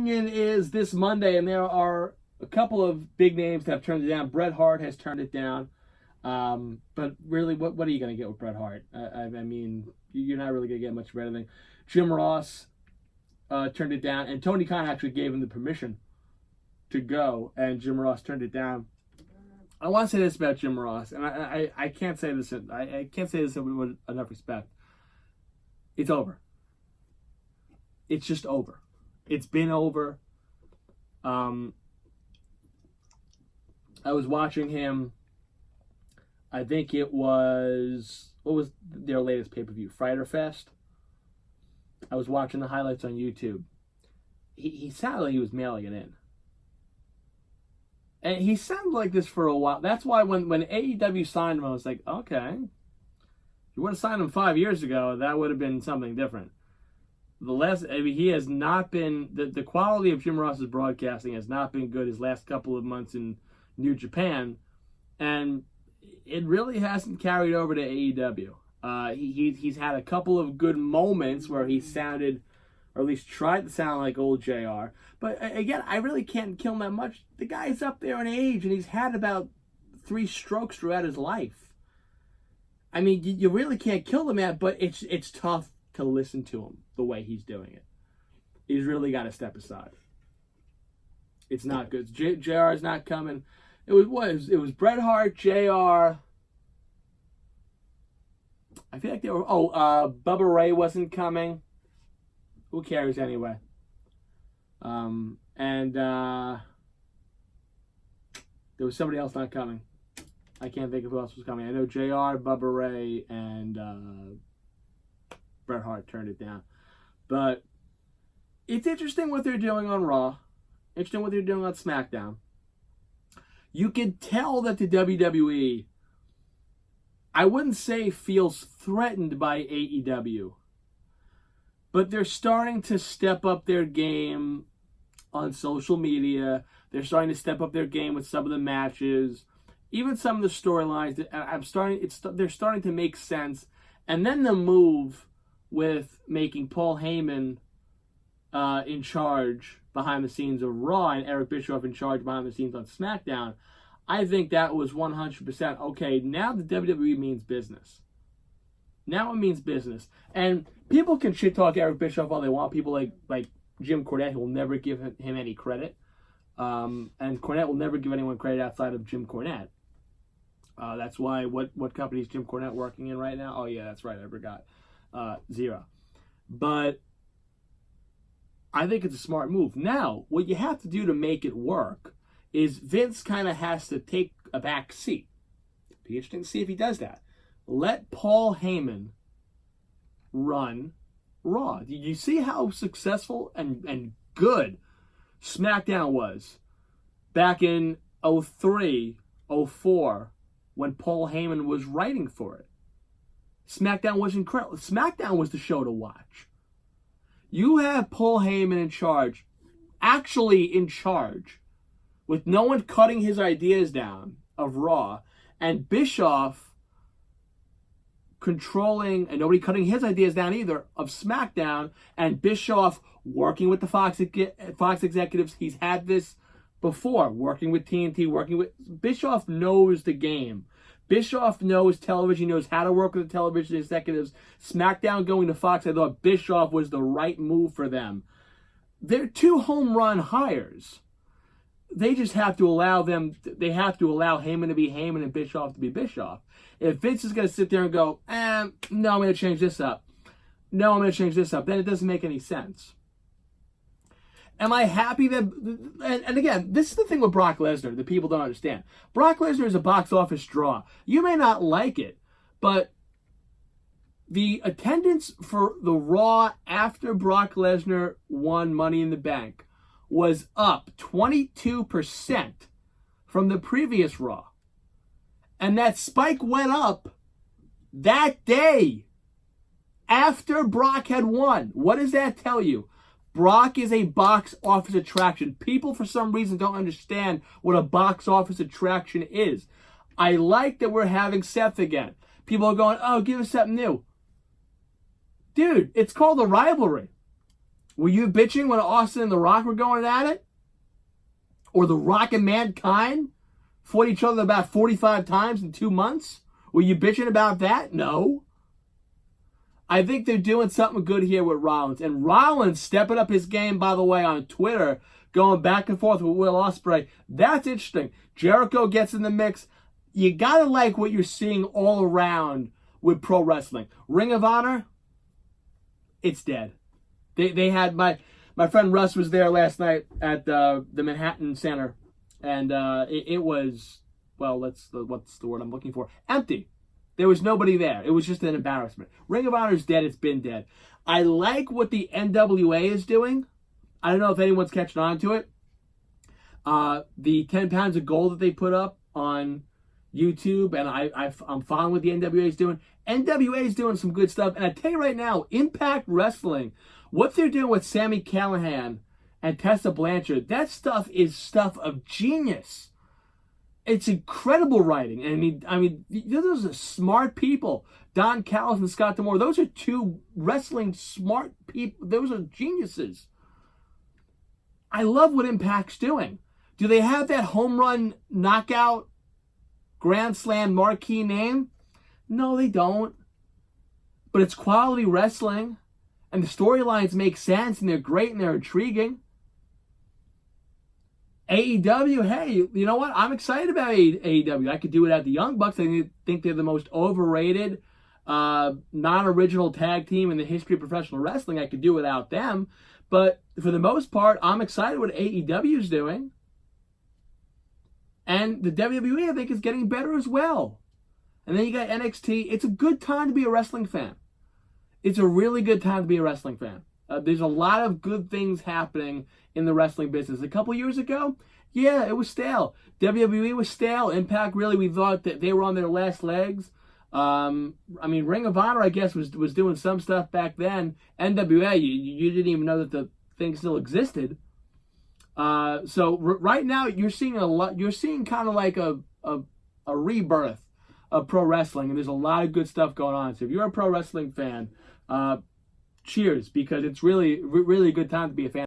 opinion is this Monday, and there are a couple of big names that have turned it down. Bret Hart has turned it down. But really, what are you going to get with Bret Hart? I mean, you're not really going to get much of anything. Jim Ross turned it down, and Tony Khan actually gave him the permission to go, and Jim Ross turned it down. I want to say this about Jim Ross, and I can't say this. I can't say this with enough respect. It's over. It's just over. It's been over. I was watching him. I think it was, what was their latest pay-per-view? Fyter Fest. I was watching the highlights on YouTube. He sounded like he was mailing it in. And he sounded like this for a while. That's why when AEW signed him, I was like, okay. If you would have signed him 5 years ago, that would have been something different. He has not been, the quality of Jim Ross's broadcasting has not been good his last couple of months in New Japan. And it really hasn't carried over to AEW. He's had a couple of good moments where he sounded, or at least tried to sound like old JR. But again, I really can't kill him that much. The guy's up there in age, and he's had about 3 strokes throughout his life. I mean, you really can't kill the man, but it's tough to listen to him the way he's doing it. He's really got to step aside. It's not good. JR is not coming. It was Bret Hart, JR. I feel like they were. Bubba Ray wasn't coming. Who cares anyway? And there was somebody else not coming. I can't think of who else was coming. I know JR, Bubba Ray, and Bret Hart turned it down. But it's interesting what they're doing on Raw. Interesting what they're doing on SmackDown. You can tell that the WWE, I wouldn't say feels threatened by AEW, but they're starting to step up their game on social media. They're starting to step up their game with some of the matches, even some of the storylines. They're starting to make sense. And then the move with making Paul Heyman in charge behind the scenes of Raw and Eric Bischoff in charge behind the scenes on SmackDown, I think that was 100%. Okay, now the WWE means business. Now it means business. And people can shit talk Eric Bischoff all they want. People like Jim Cornette, who will never give him any credit. And Cornette will never give anyone credit outside of Jim Cornette. That's why, what company is Jim Cornette working in right now? Oh yeah, that's right, I forgot. Zero. But I think it's a smart move. Now, what you have to do to make it work is Vince kind of has to take a back seat. It'd be interesting to see if he does that. Let Paul Heyman run Raw. You see how successful and good SmackDown was back in 03, 04, when Paul Heyman was writing for it. SmackDown was incredible. SmackDown was the show to watch. You have Paul Heyman in charge, actually in charge, with no one cutting his ideas down of Raw, and Bischoff controlling, and nobody cutting his ideas down either, of SmackDown, and Bischoff working with the Fox executives. He's had this before, working with TNT, Bischoff knows the game. Bischoff knows television, he knows how to work with the television executives. SmackDown going to Fox, I thought Bischoff was the right move for them. They're 2 home run hires. They just have to allow Heyman to be Heyman and Bischoff to be Bischoff. If Vince is going to sit there and go, no, I'm going to change this up. No, I'm going to change this up. Then it doesn't make any sense. Am I happy that... And again, this is the thing with Brock Lesnar that people don't understand. Brock Lesnar is a box office draw. You may not like it, but the attendance for the Raw after Brock Lesnar won Money in the Bank was up 22% from the previous Raw. And that spike went up that day after Brock had won. What does that tell you? Brock is a box office attraction. People, for some reason, don't understand what a box office attraction is. I like that we're having Seth again. People are going, oh, give us something new. Dude, it's called a rivalry. Were you bitching when Austin and The Rock were going at it? Or The Rock and Mankind fought each other about 45 times in 2 months? Were you bitching about that? No. I think they're doing something good here with Rollins. And Rollins stepping up his game, by the way, on Twitter, going back and forth with Will Ospreay. That's interesting. Jericho gets in the mix. You got to like what you're seeing all around with pro wrestling. Ring of Honor, it's dead. They had my friend Russ was there last night at the Manhattan Center. And it was, well, what's the word I'm looking for? Empty. There was nobody there. It was just an embarrassment. Ring of Honor is dead. It's been dead. I like what the NWA is doing. I don't know if anyone's catching on to it. The 10 pounds of gold that they put up on YouTube, and I'm following what the NWA is doing. NWA is doing some good stuff. And I tell you right now, Impact Wrestling, what they're doing with Sami Callihan and Tessa Blanchard, that stuff is stuff of genius. It's incredible writing. And I mean, those are smart people. Don Callis and Scott D'Amore, those are two wrestling smart people. Those are geniuses. I love what Impact's doing. Do they have that home run knockout Grand Slam marquee name? No, they don't. But it's quality wrestling. And the storylines make sense, and they're great, and they're intriguing. AEW, hey, you know what? I'm excited about AEW. I could do without the Young Bucks. I think they're the most overrated, non-original tag team in the history of professional wrestling. I could do without them. But for the most part, I'm excited what AEW is doing. And the WWE, I think, is getting better as well. And then you got NXT. It's a good time to be a wrestling fan. It's a really good time to be a wrestling fan. There's a lot of good things happening in the wrestling business. A couple years ago, yeah, it was stale. WWE was stale. Impact, really, we thought that they were on their last legs. I mean, Ring of Honor, I guess, was doing some stuff back then. NWA, you didn't even know that the thing still existed. So right now, you're seeing a lot. You're seeing kind of like a rebirth of pro wrestling, and there's a lot of good stuff going on. So if you're a pro wrestling fan, cheers, because it's really a good time to be a fan.